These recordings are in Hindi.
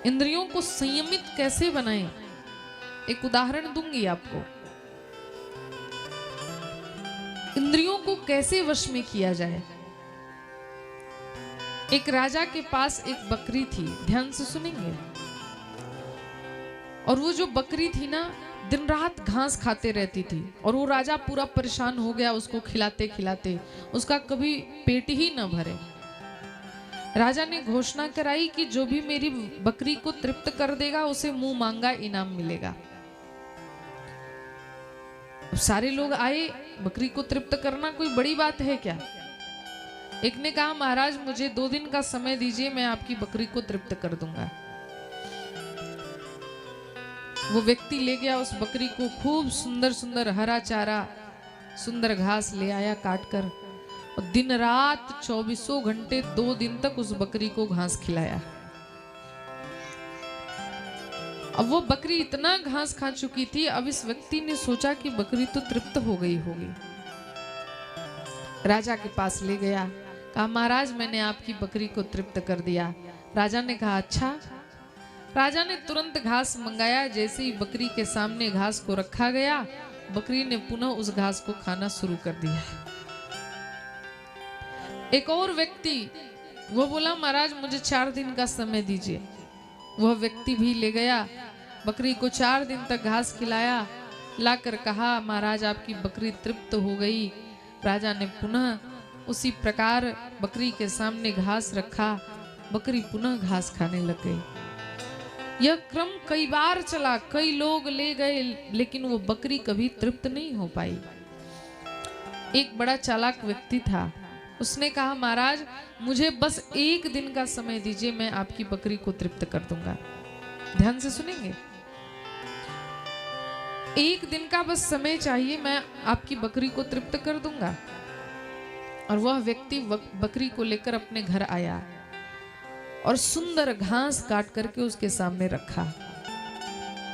इंद्रियों को संयमित कैसे बनाएं, एक उदाहरण दूंगी आपको। इंद्रियों को कैसे वश में किया जाए। एक राजा के पास एक बकरी थी, ध्यान से सुनेंगे। और वो जो बकरी थी ना, दिन रात घास खाते रहती थी, और वो राजा पूरा परेशान हो गया उसको खिलाते खिलाते, उसका कभी पेट ही न भरे। राजा ने घोषणा कराई कि जो भी मेरी बकरी को तृप्त कर देगा उसे मुंह मांगा इनाम मिलेगा। अब सारे लोग आए, बकरी को तृप्त करना कोई बड़ी बात है क्या। एक ने कहा, महाराज मुझे 2 दिन का समय दीजिए, मैं आपकी बकरी को तृप्त कर दूंगा। वो व्यक्ति ले गया उस बकरी को, खूब सुंदर सुंदर हरा चारा, सुंदर घास ले आया काट कर, और दिन रात 24 घंटे 2 दिन तक उस बकरी को घास खिलाया। अब वो बकरी इतना घास खा चुकी थी, अब इस व्यक्ति ने सोचा कि बकरी तो तृप्त हो गई होगी। राजा के पास ले गया, कहा महाराज मैंने आपकी बकरी को तृप्त कर दिया। राजा ने कहा अच्छा। राजा ने तुरंत घास मंगाया, जैसे ही बकरी के सामने घास को रखा गया, बकरी ने पुनः उस घास को खाना शुरू कर दिया। एक और व्यक्ति, वो बोला महाराज मुझे 4 दिन का समय दीजिए। वह व्यक्ति भी ले गया, बकरी को 4 दिन तक घास खिलाया, लाकर कहा महाराज आपकी बकरी तृप्त हो गई। राजा ने पुनः उसी प्रकार बकरी के सामने घास रखा, बकरी पुनः घास खाने लग गई। यह क्रम कई बार चला, कई लोग ले गए, लेकिन वो बकरी कभी तृप्त नहीं हो पाई। एक बड़ा चालाक व्यक्ति था, उसने कहा महाराज मुझे बस 1 दिन का समय दीजिए, मैं आपकी बकरी को तृप्त कर दूंगा। ध्यान से सुनेंगे, 1 दिन का बस समय चाहिए, मैं आपकी बकरी को तृप्त कर दूंगा। और वह व्यक्ति बकरी को लेकर अपने घर आया और सुंदर घास काट करके उसके सामने रखा,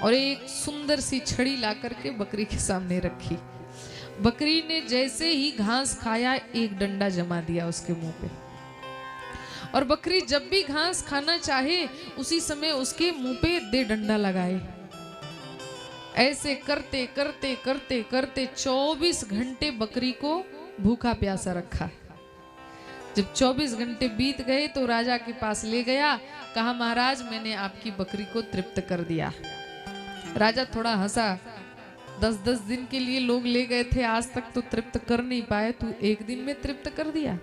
और एक सुंदर सी छड़ी ला करके बकरी के सामने रखी। बकरी ने जैसे ही घास खाया, एक डंडा जमा दिया उसके मुंह पे, और बकरी जब भी घास खाना चाहे उसी समय उसके मुंह पे दे डंडा लगाए। ऐसे करते करते करते करते 24 घंटे बकरी को भूखा प्यासा रखा। जब 24 घंटे बीत गए तो राजा के पास ले गया, कहा महाराज मैंने आपकी बकरी को तृप्त कर दिया। राजा थोड़ा हंसा, 10-10 दिन के लिए लोग ले गए थे, आज तक तो तृप्त कर नहीं पाए, तू 1 दिन में तृप्त कर दिया।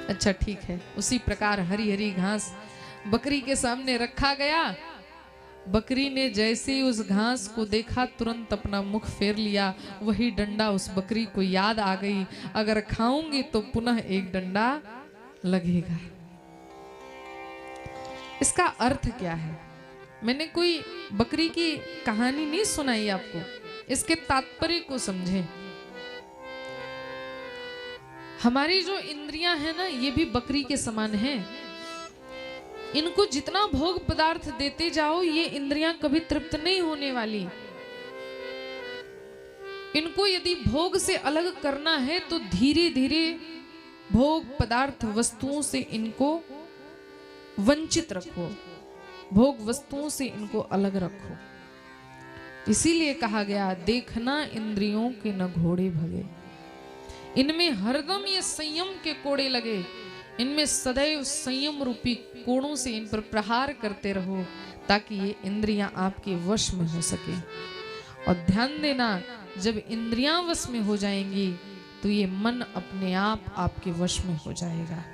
अच्छा ठीक है। उसी प्रकार हरी हरी घास बकरी के सामने रखा गया। बकरी ने जैसे ही उस घास को देखा, तुरंत अपना मुख फेर लिया। वही डंडा उस बकरी को याद आ गई, अगर खाऊंगी तो पुनः एक डंडा लगेगा। इसका अर्थ क्या है? मैंने कोई बकरी की कहानी नहीं सुनाई आपको, इसके तात्पर्य को समझें। हमारी जो इंद्रियां हैं ना, ये भी बकरी के समान हैं। इनको जितना भोग पदार्थ देते जाओ, ये इंद्रियां कभी तृप्त नहीं होने वाली। इनको यदि भोग से अलग करना है तो धीरे धीरे भोग पदार्थ वस्तुओं से इनको वंचित रखो, भोग वस्तुओं से इनको अलग रखो। इसीलिए कहा गया, देखना इंद्रियों के न घोड़े भगे, इनमें हरदम ये संयम के कोड़े लगे, इनमें सदैव संयम रूपी कोड़ों से इन पर प्रहार करते रहो, ताकि ये इंद्रियां आपके वश में हो सके। और ध्यान देना, जब इंद्रियां वश में हो जाएंगी तो ये मन अपने आप आपके वश में हो जाएगा।